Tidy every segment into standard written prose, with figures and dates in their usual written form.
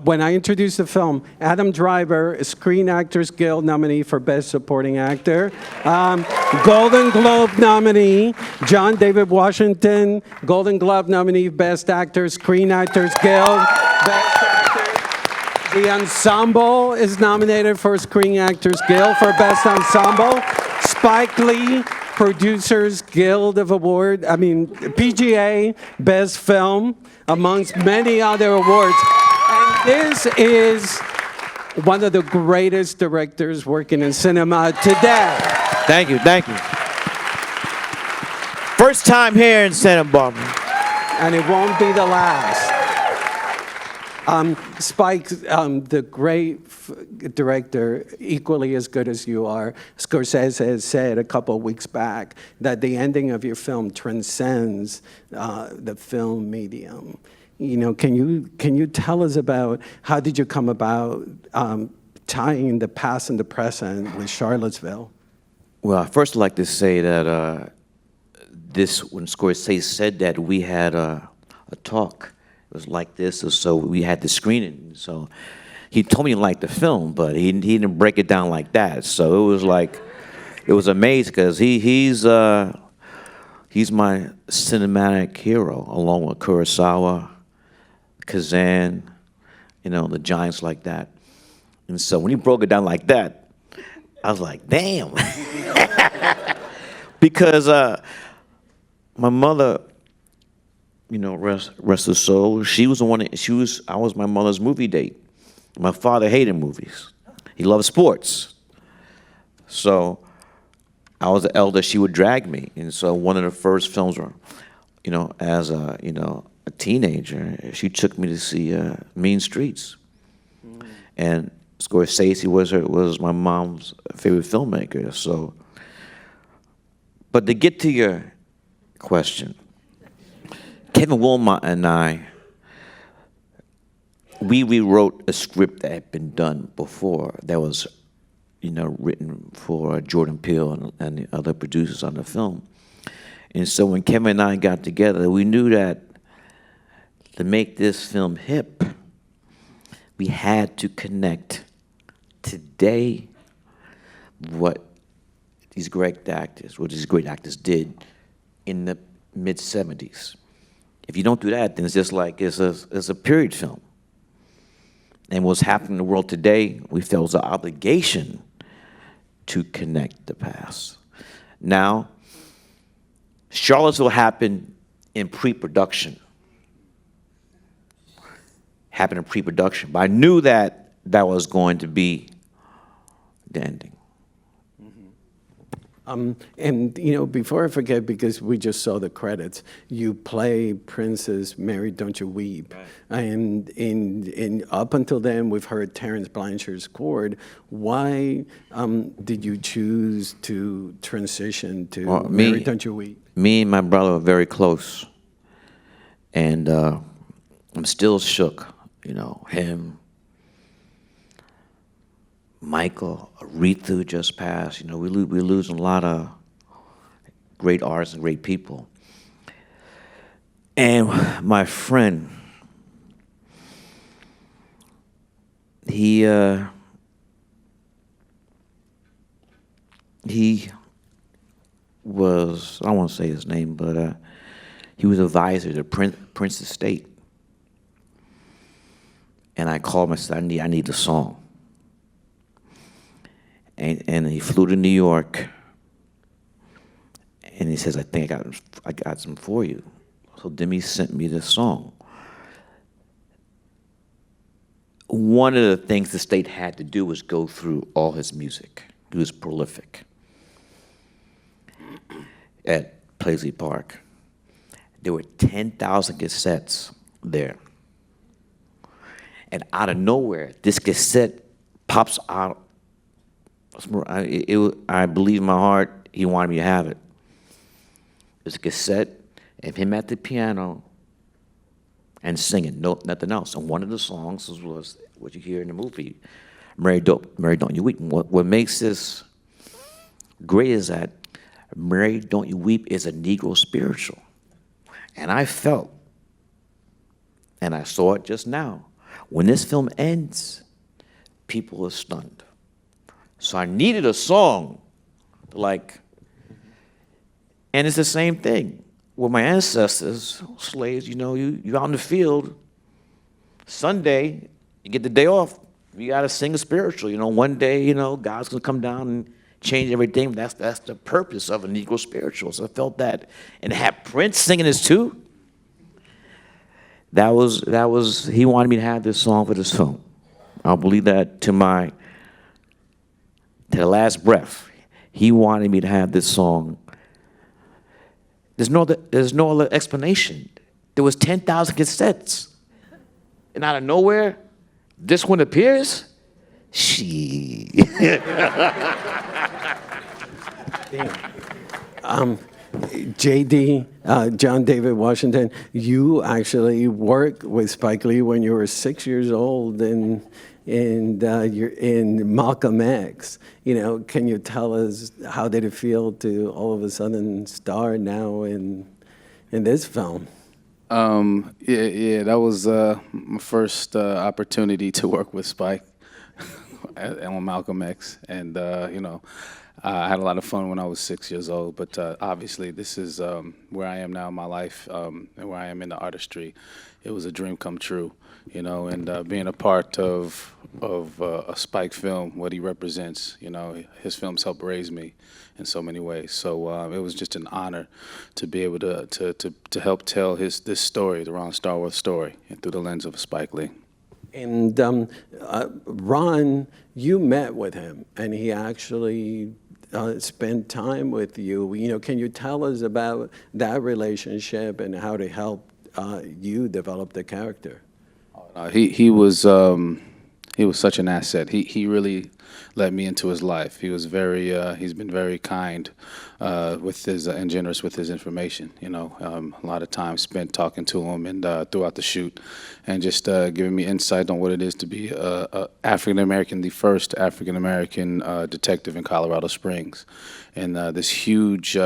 when I introduced the film, Adam Driver, a Screen Actors Guild nominee for Best Supporting Actor. Golden Globe nominee, John David Washington. Golden Globe nominee, Best Actor, Screen Actors Guild. Best Actor. The Ensemble is nominated for Screen Actors Guild for Best Ensemble. Spike Lee, Producers Guild of Award, PGA, Best Film, amongst many other awards. And this is one of the greatest directors working in cinema today. Thank you, thank you. First time here in Santa Barbara. And it won't be the last. Spike, the great director, equally as good as you are, Scorsese has said a couple of weeks back that the ending of your film transcends the film medium. You know, can you tell us about how did you come about tying the past and the present with Charlottesville? Well, first I'd like to say that when Scorsese said that, we had a talk. It was like this, so we had the screening. So he told me he liked the film, but he didn't break it down like that. So it was like, it was amazing because he's my cinematic hero, along with Kurosawa, Kazan, you know, the giants like that. And so when he broke it down like that, I was like, damn. Because my mother, you know, rest her soul, she was the one, I was my mother's movie date. My father hated movies. He loved sports. So I was the elder, she would drag me. And so one of the first films were, you know, as a teenager, she took me to see Mean Streets. And Scorsese was my mom's favorite filmmaker. So, but to get to your question, Kevin Wilmot and I, we rewrote a script that had been done before that was, you know, written for Jordan Peele and the other producers on the film. And so when Kevin and I got together, we knew that to make this film hip, we had to connect today what these great actors did in the mid-'70s. If you don't do that, then it's just like it's a period film. And what's happening in the world today, we felt was an obligation to connect the past. Now, Charlottesville happened in pre-production. But I knew that was going to be the ending. And, you know, before I forget, because we just saw the credits, you play Princess Mary, Don't You Weep. Right. And up until then, we've heard Terence Blanchard's chord. Why did you choose to transition to Mary, Don't You Weep? Me and my brother are very close. And I'm still shook, you know, him, Michael, Aretha just passed. You know, we're losing a lot of great artists and great people. And my friend, he was, I don't want to say his name, but he was advisor to Prince's estate. And I called him and said, I need a song. And he flew to New York, and he says, I think I got some for you. So Demi sent me this song. One of the things the state had to do was go through all his music. He was prolific at Paisley Park. There were 10,000 cassettes there. And out of nowhere, this cassette pops out. I believe in my heart he wanted me to have it. It was a cassette of him at the piano and singing, nothing else. And one of the songs was what you hear in the movie, Mary, Don't You Weep. What makes this great is that Mary, Don't You Weep is a Negro spiritual. And I felt, and I saw it just now, When this film ends, people are stunned. So I needed a song, like, and it's the same thing. With my ancestors, slaves, you know, you're out in the field, Sunday, you get the day off, you gotta sing a spiritual. You know, one day, you know, God's gonna come down and change everything. That's the purpose of a Negro spiritual. So I felt that. And to have Prince singing this too, that was, he wanted me to have this song for this film. I'll believe that to the last breath. He wanted me to have this song. There's no other explanation. There was 10,000 cassettes. And out of nowhere, this one appears? JD, John David Washington, you actually worked with Spike Lee when you were 6 years old and you're in Malcolm X. You know, can you tell us how did it feel to all of a sudden star now in this film? Yeah, that was my first opportunity to work with Spike on Malcolm X, and you know, I had a lot of fun when I was 6 years old. But obviously, this is where I am now in my life, and where I am in the artistry. It was a dream come true, you know, and being a part of a Spike film, what he represents, you know, his films helped raise me in so many ways. So it was just an honor to be able to help tell this story, the Ron Star Wars story, and through the lens of Spike Lee. And Ron, you met with him, and he actually spent time with you. You know, can you tell us about that relationship and how to help you develop the character? He was such an asset. He really let me into his life. He was he's been very kind with his and generous with his information. You know, a lot of time spent talking to him and throughout the shoot, and just giving me insight on what it is to be African American, the first African American detective in Colorado Springs, and this huge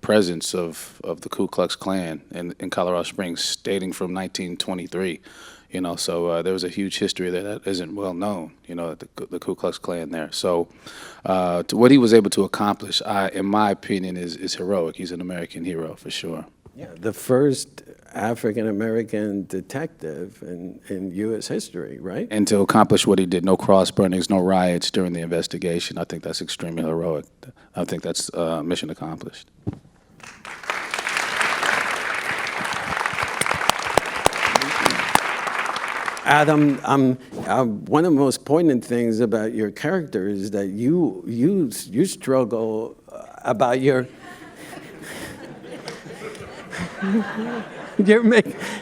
presence of the Ku Klux Klan in Colorado Springs, dating from 1923. You know, so there was a huge history there that isn't well known, you know, the Ku Klux Klan there. So to what he was able to accomplish, in my opinion, is heroic. He's an American hero for sure. Yeah, the first African-American detective in U.S. history, right? And to accomplish what he did, no cross burnings, no riots during the investigation, I think that's extremely heroic. I think that's mission accomplished. Adam, one of the most poignant things about your character is that you struggle about your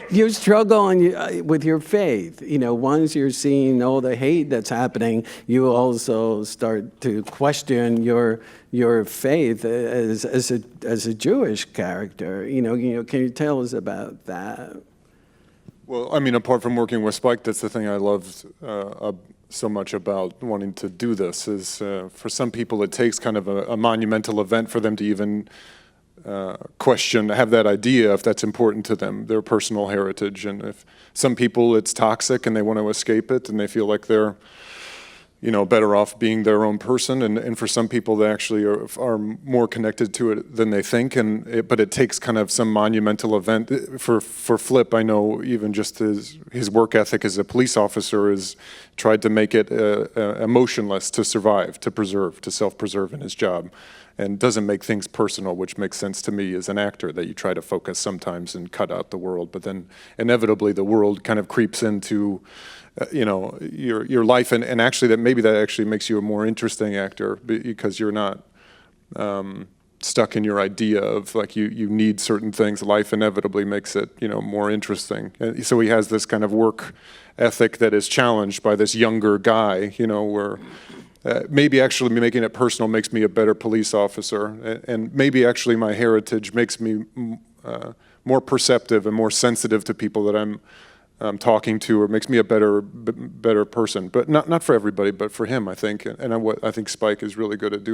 you struggle with your faith. You know, once you're seeing all the hate that's happening, you also start to question your faith as a Jewish character. You know, can you tell us about that? Well, I mean, apart from working with Spike, that's the thing I loved so much about wanting to do this is for some people it takes kind of a monumental event for them to even question, have that idea if that's important to them, their personal heritage. And if some people it's toxic and they want to escape it and they feel like they're, you know, better off being their own person. And for some people they actually are more connected to it than they think. But it takes kind of some monumental event. For Flip, I know even just his work ethic as a police officer is tried to make it emotionless to survive, to preserve, to self-preserve in his job. And doesn't make things personal, which makes sense to me as an actor, that you try to focus sometimes and cut out the world. But then inevitably the world kind of creeps into you know, your life, and actually that actually makes you a more interesting actor because you're not stuck in your idea of like you need certain things. Life inevitably makes it, you know, more interesting. And so he has this kind of work ethic that is challenged by this younger guy, you know, where maybe actually making it personal makes me a better police officer, and maybe actually my heritage makes me more perceptive and more sensitive to people that I'm talking to, or makes me a better person. But not for everybody, but for him, I think. And what I think Spike is really good at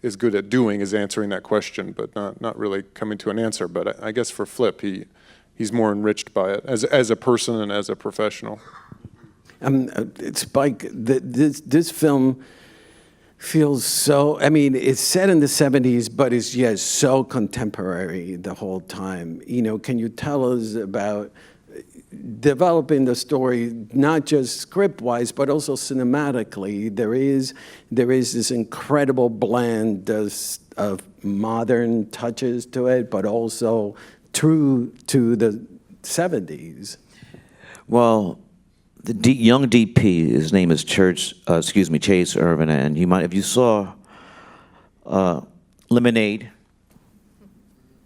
is good at doing is answering that question, but not really coming to an answer. But I guess for Flip, he's more enriched by it as a person and as a professional. Spike, this film feels so, I mean, it's set in the 70s, but it's just so contemporary the whole time. You know, can you tell us about developing the story, not just script-wise, but also cinematically? There is this incredible blend of modern touches to it, but also true to the 70s. Well, the young DP, his name is Chase Irvin, and you might, if you saw Lemonade,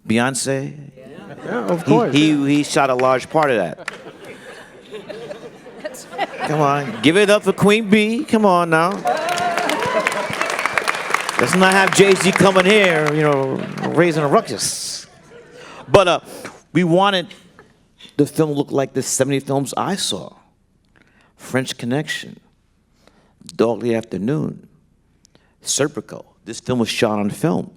Beyonce, Yeah, of course. he shot a large part of that. Come on, give it up for Queen Bee. Come on now. Let's not have Jay-Z coming here, you know, raising a ruckus. But we wanted the film to look like the 70 films I saw. French Connection, Dogly Afternoon, Serpico. This film was shot on film.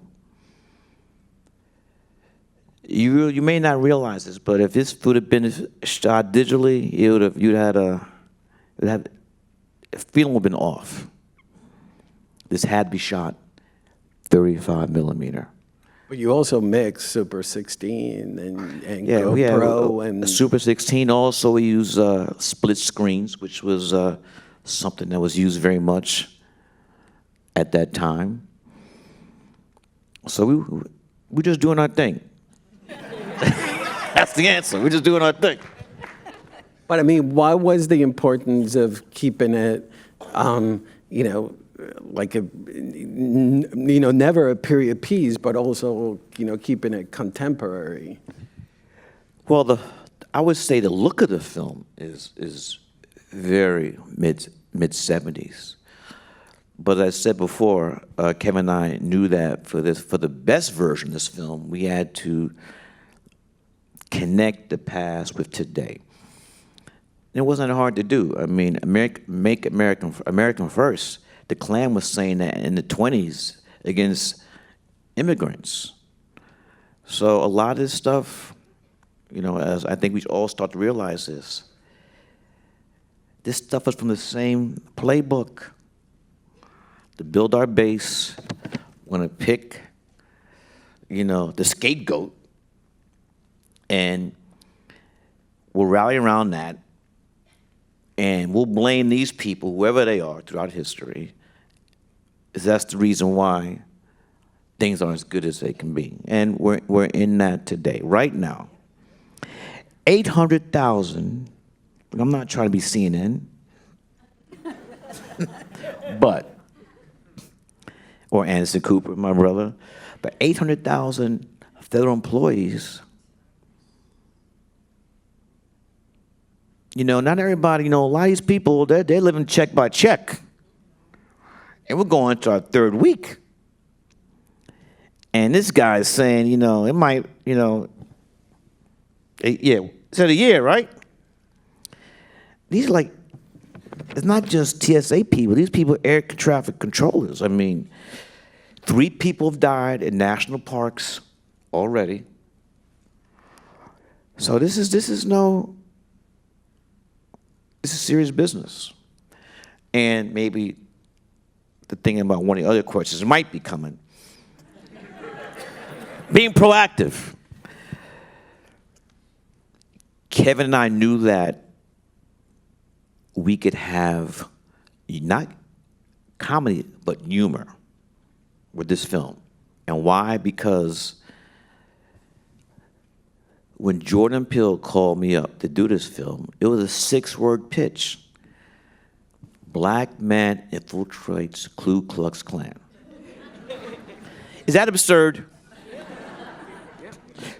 You may not realize this, but if this would have been shot digitally, you'd had a feeling would have been off. This had to be shot 35 millimeter. But you also mix Super 16 and Yeah, we had GoPro a Super 16. Also, we use split screens, which was something that was used very much at that time. So we're just doing our thing. That's the answer. We're just doing our thing. But I mean, why was the importance of keeping it, you know, like never a period piece, but also, you know, keeping it contemporary? Well, I would say the look of the film is very mid 70s. But as I said before, Kevin and I knew that for the best version of this film, we had to connect the past with today. And it wasn't hard to do. I mean, make American first. The Klan was saying that in the 20s against immigrants. So a lot of this stuff, you know, as I think we all start to realize this stuff is from the same playbook. To build our base, we're gonna pick, you know, the scapegoat, and we'll rally around that, and we'll blame these people, whoever they are, throughout history. That's the reason why things aren't as good as they can be. And we're in that today. Right now, 800,000, I'm not trying to be CNN, but, or Anderson Cooper, my brother, but 800,000 federal employees. You know, not everybody, you know, a lot of these people, they're living check by check. And we're going to our third week. And this guy is saying, you know, it might, you know, yeah, it's a year, right? These like, it's not just TSA people. These people are air traffic controllers. I mean, 3 people have died in national parks already. So this is serious business. And maybe the thing about one of the other questions might be coming. Being proactive. Kevin and I knew that we could have not comedy, but humor with this film. And why? Because when Jordan Peele called me up to do this film, it was a 6-word pitch. Black man infiltrates Ku Klux Klan. Is that absurd?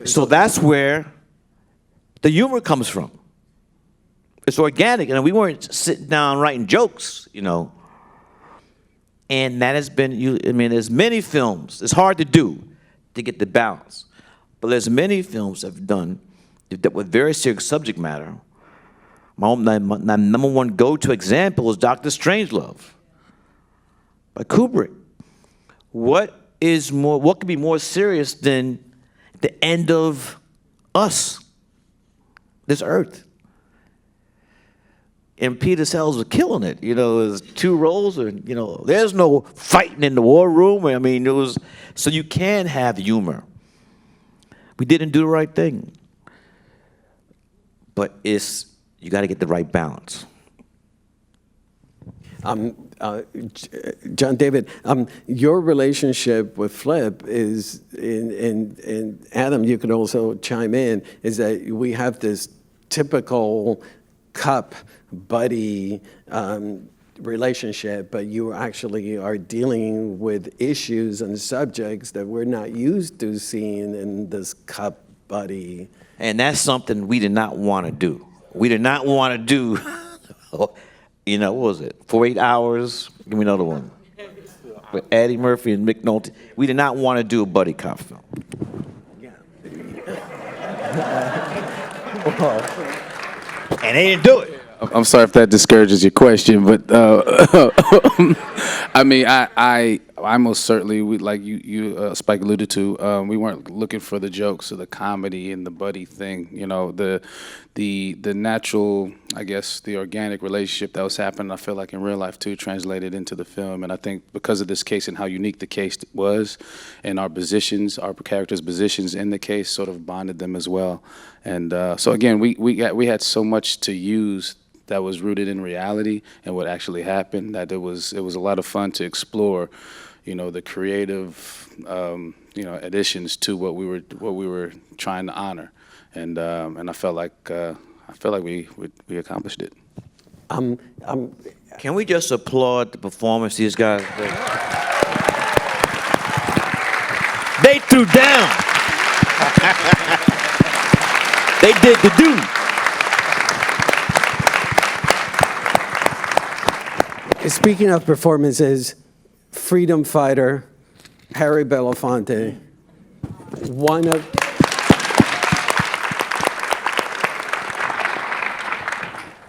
So that's where the humor comes from. It's organic, and we weren't sitting down writing jokes, you know. And that has been, I mean, there's many films. It's hard to do to get the balance. But there's many films that have done that with very serious subject matter. My number one go-to example is Dr. Strangelove by Kubrick. What could be more serious than the end of us? this earth. And Peter Sellers was killing it. You know, it was 2 roles, and you know, there's no fighting in the war room. I mean, it was so you can have humor. We didn't do the right thing, but you got to get the right balance. John David, your relationship with Flip is, and Adam, you could also chime in, is that we have this typical cup buddy relationship, but you actually are dealing with issues and subjects that we're not used to seeing in this cup buddy. And that's something we did not want to do. We did not want to do, you know, what was it, 48 Hours? Give me another one. With Eddie Murphy and Mick Nolte. We did not want to do a buddy cop film. And they didn't do it. I'm sorry if that discourages your question, but I mean, I most certainly, like you Spike alluded to, we weren't looking for the jokes or the comedy and the buddy thing. You know, the natural, I guess, the organic relationship that was happening, I feel like in real life too, translated into the film. And I think because of this case and how unique the case was, and our positions, our characters' positions in the case, sort of bonded them as well. And so again, we had so much to use that was rooted in reality and what actually happened, that it was a lot of fun to explore, you know, the creative, you know, additions to what we were trying to honor, and I felt like we accomplished it. Can we just applaud the performance these guys did? They threw down. They did the do. Speaking of performances, freedom fighter Harry Belafonte,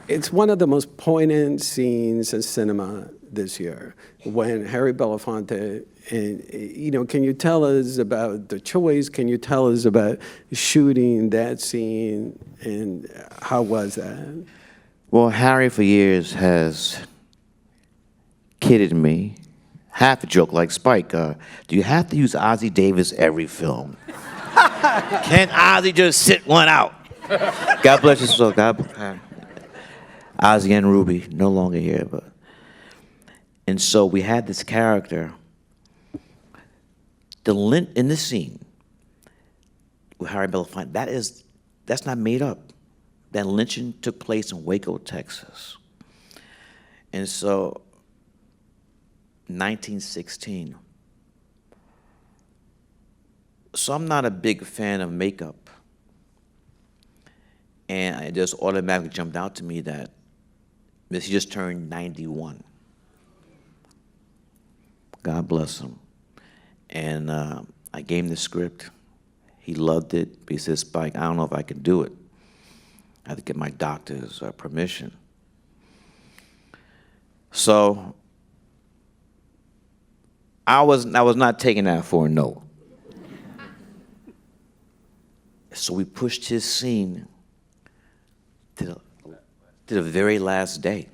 it's one of the most poignant scenes in cinema this year, when Harry Belafonte, and you know, can you tell us about the choice? Can you tell us about shooting that scene, and how was that? Well, Harry for years has kidded me, half a joke like Spike. Do you have to use Ossie Davis every film? Can't Ozzy just sit one out? God bless you, so God. Ozzy and Ruby no longer here, and so we had this character. In this scene with Harry Belafonte, that's not made up. That lynching took place in Waco, Texas, and so. 1916. So I'm not a big fan of makeup. And it just automatically jumped out to me that he just turned 91. God bless him. And I gave him the script. He loved it. He said, Spike, I don't know if I can do it. I have to get my doctor's permission. So I was not taking that for a no. So we pushed his scene to the very last day.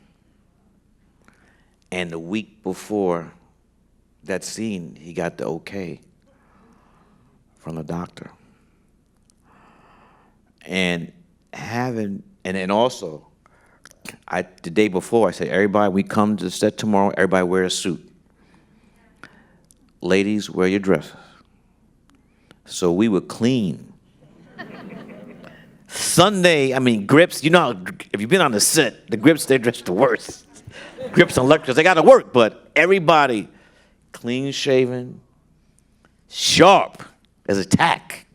And the week before that scene, he got the okay from the doctor. And also, the day before, I said, everybody, we come to the set tomorrow, everybody wear a suit. Ladies, wear your dresses. So we were clean. Sunday, I mean, Grips, you know how, if you've been on the set, the Grips, they're dressed the worst. Grips and Lectures, they gotta work, but everybody clean shaven, sharp as a tack,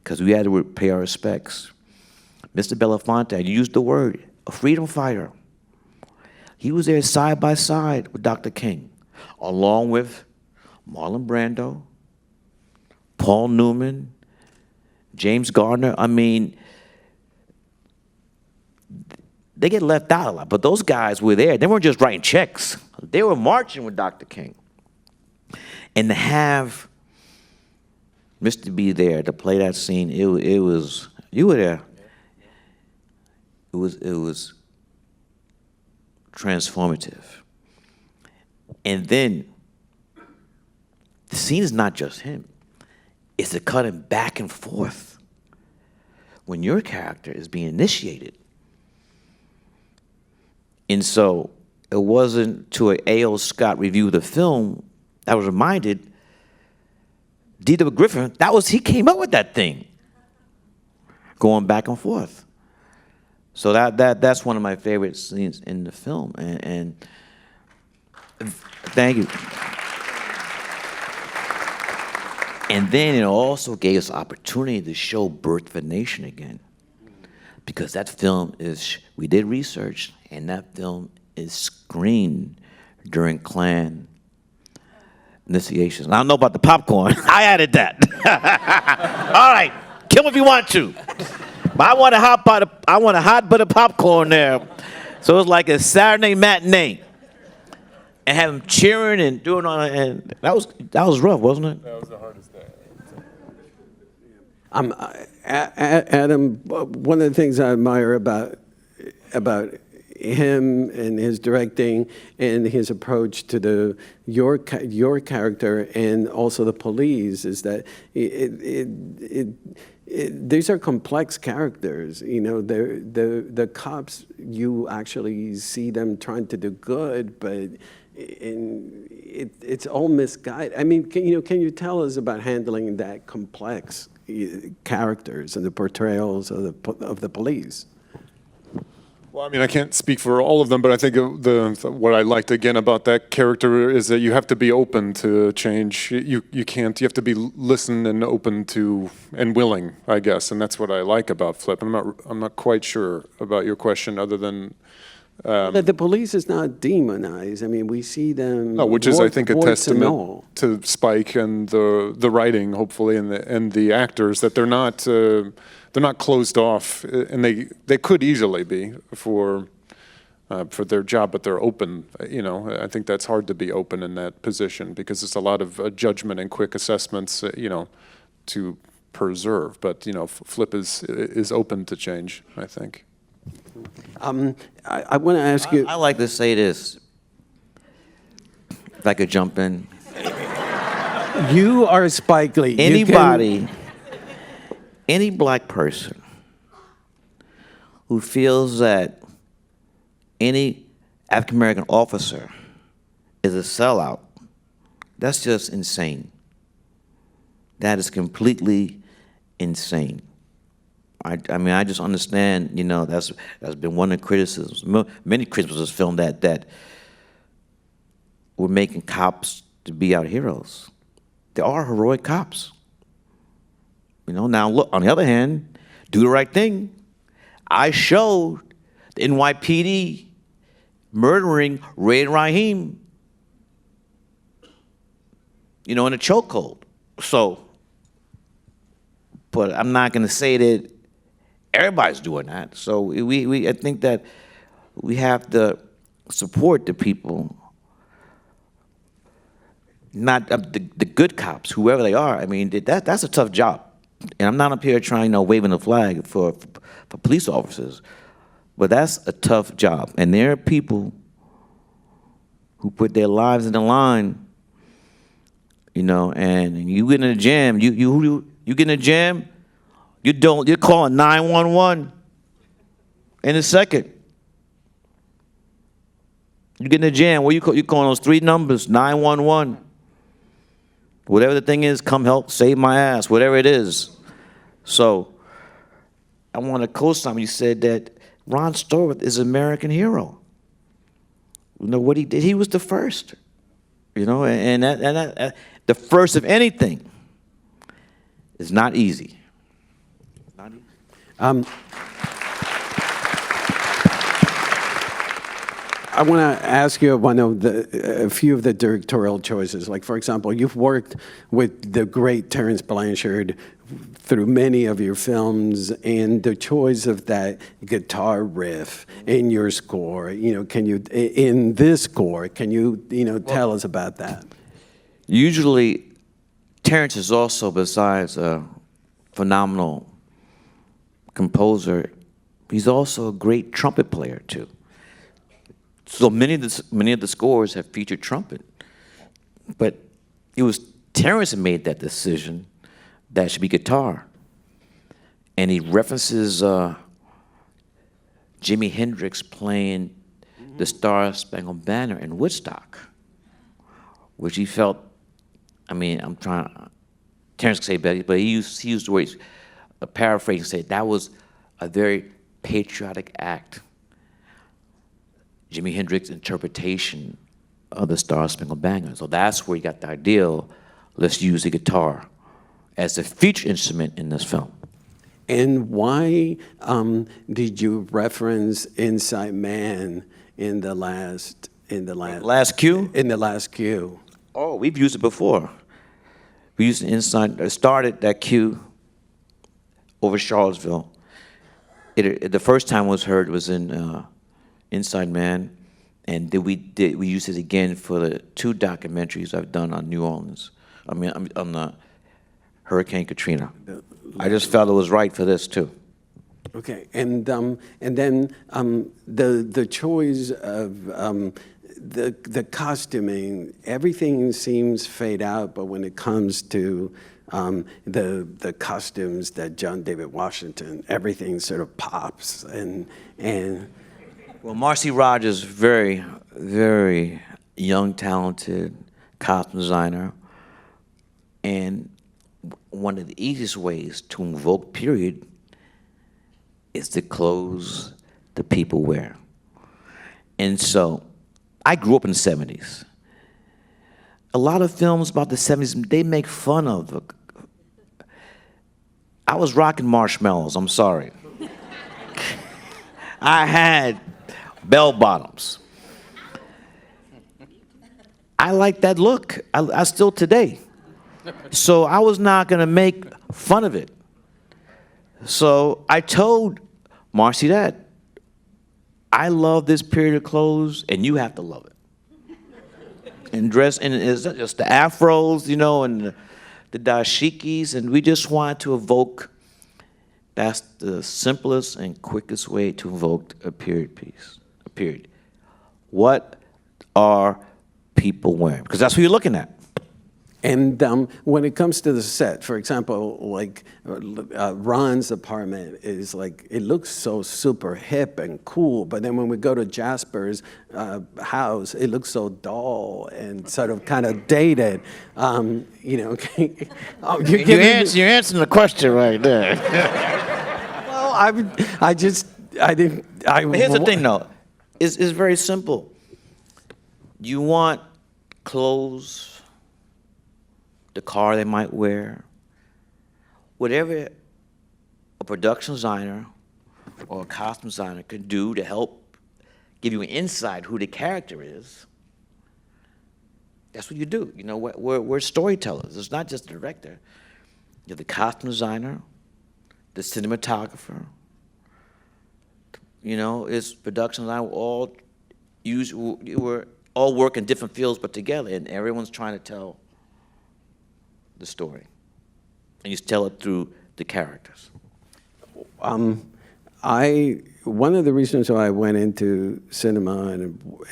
because we had to pay our respects. Mr. Belafonte, I used the word, a freedom fighter. He was there side by side with Dr. King, along with Marlon Brando, Paul Newman, James Garner. I mean, they get left out a lot, but those guys were there. They weren't just writing checks. They were marching with Dr. King. And to have Mr. B there to play that scene, it was, you were there. it was transformative. And then the scene is not just him. It's the cutting back and forth when your character is being initiated. And so it wasn't to A.O. Scott review the film I was reminded D.W. Griffin, he came up with that thing, going back and forth. So that's one of my favorite scenes in the film, and thank you. And then it also gave us opportunity to show Birth of a Nation again, because that film we did research, and that film is screened during Klan initiations. I don't know about the popcorn. I added that. All right, kill me if you want to. But I want a hot butter popcorn there. So it was like a Saturday matinee, and have them cheering and doing all that. And that was rough, wasn't it? That was the hardest day. Adam, one of the things I admire about him and his directing and his approach to your character and also the police is that these are complex characters. You know, the cops, you actually see them trying to do good, but it's all misguided. I mean, can you tell us about handling that complex characters and the portrayals of the police? Well, I mean, I can't speak for all of them, but I think what I liked again about that character is that you have to be open to change. You have to be listen and open to and willing, I guess, and that's what I like about Flip. I'm not quite sure about your question, other than that the police is not demonized. I mean, we see them. No, which is, I think, a testament to Spike and the writing, hopefully, and the actors, that they're not closed off, and they could easily be for their job, but they're open. You know, I think that's hard to be open in that position, because it's a lot of judgment and quick assessments, to preserve. But Flip is open to change, I think. I want to ask you. I like to say this, if I could jump in. You are Spike Lee. Any black person who feels that any African American officer is a sellout, that's just insane. That is completely insane. I mean, I just understand, that's been one of the criticisms. Many critics of this film that we're making cops to be our heroes. They are heroic cops. Now look, on the other hand, do the right thing. I showed the NYPD murdering Ray and Raheem, in a chokehold. So, but I'm not going to say that everybody's doing that. So I think that we have to support the people, not the good cops, whoever they are. I mean, that's a tough job. And I'm not up here trying, waving a flag for police officers, but that's a tough job. And there are people who put their lives in the line, and you get in a jam, you get in a jam, you're calling 911 in a second. You get in a jam, you're calling those 3 numbers, 911. Whatever the thing is, come help, save my ass, whatever it is. So I want to co-sign. You said that Ron Stallworth is an American hero. What he did, he was the first. And that the first of anything is not easy. Not easy. I want to ask you a few of the directorial choices. Like, for example, you've worked with the great Terence Blanchard through many of your films, and the choice of that guitar riff in your score. In this score, can you tell us about that? Usually, Terence is also, besides a phenomenal composer, he's also a great trumpet player too. So many of the scores have featured trumpet, but it was Terrence who made that decision that it should be guitar, and he references Jimi Hendrix playing the Star Spangled Banner in Woodstock, which he felt. I mean, Terrence could say better, but he used the words, a paraphrase, and said that was a very patriotic act. Jimi Hendrix's interpretation of the Star Spangled Banner. So that's where he got the idea, let's use the guitar as a feature instrument in this film. And why did you reference Inside Man in the last cue? In the last cue. Oh, we've used it before. We used it started that cue over Charlottesville. The first time it was heard was in Inside Man, and we used it again for the 2 documentaries I've done on New Orleans. I mean, on Hurricane Katrina. I just felt it was right for this too. Okay, and then the choice of the costuming, everything seems fade out, but when it comes to the costumes that John David Washington, everything sort of pops and. Well, Marcy Rogers, very, very young, talented costume designer, and one of the easiest ways to invoke period is the clothes the people wear. And so, I grew up in the 70s. A lot of films about the 70s, they make fun of. I was rocking marshmallows, I'm sorry. I had bell bottoms. I like that look. I still today. So I was not gonna make fun of it. So I told Marcy that I love this period of clothes, and you have to love it. And dress, and it's not just the afros, you know, and the dashikis, and we just wanted to evoke. That's the simplest and quickest way to evoke a period piece. A period. What are people wearing? Because that's what you're looking at. And when it comes to the set, for example, like Ron's apartment is like, it looks so super hip and cool, but then when we go to Jasper's house, it looks so dull and sort of kind of dated. You know, You're answering the question right there. Well, But here's the thing, though. It's very simple. You want clothes, the car they might wear, whatever a production designer or a costume designer can do to help give you an insight who the character is. That's what you do. You know, we're storytellers. It's not just the director. You're the costume designer, the cinematographer. You know, it's production designer. We're all work in different fields, but together, and everyone's trying to tell the story, and you tell it through the characters. One of the reasons why I went into cinema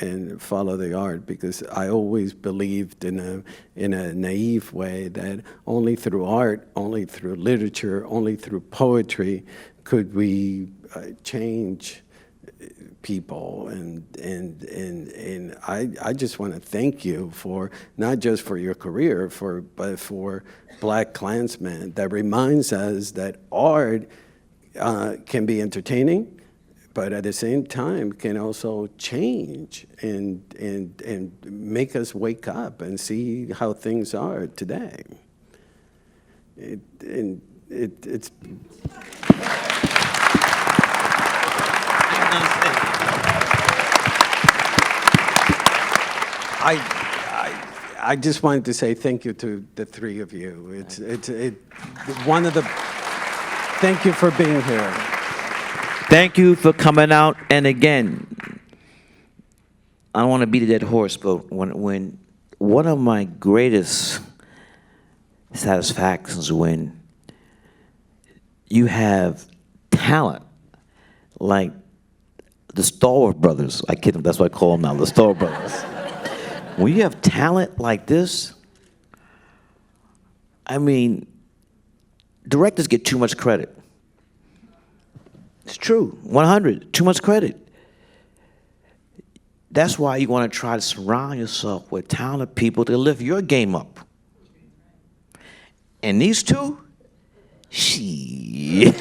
and follow the art, because I always believed in a naive way that only through art, only through literature, only through poetry could we change people, and I just want to thank you for not just for your career, but for Blackkklansman, that reminds us that art can be entertaining, but at the same time can also change and make us wake up and see how things are today. It's. I just wanted to say thank you to the three of you. Thank you for being here. Thank you for coming out. And again, I don't want to beat a dead horse, but when one of my greatest satisfactions when you have talent like the Star Wars brothers. I kid them. That's what I call them now, the Star Wars brothers. When you have talent like this, I mean, directors get too much credit. It's true, 100, too much credit. That's why you want to try to surround yourself with talented people to lift your game up. And these two, shit.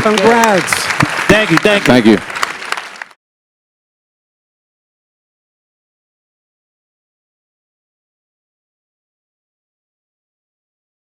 Congrats. Thank you, thank you. Thank you.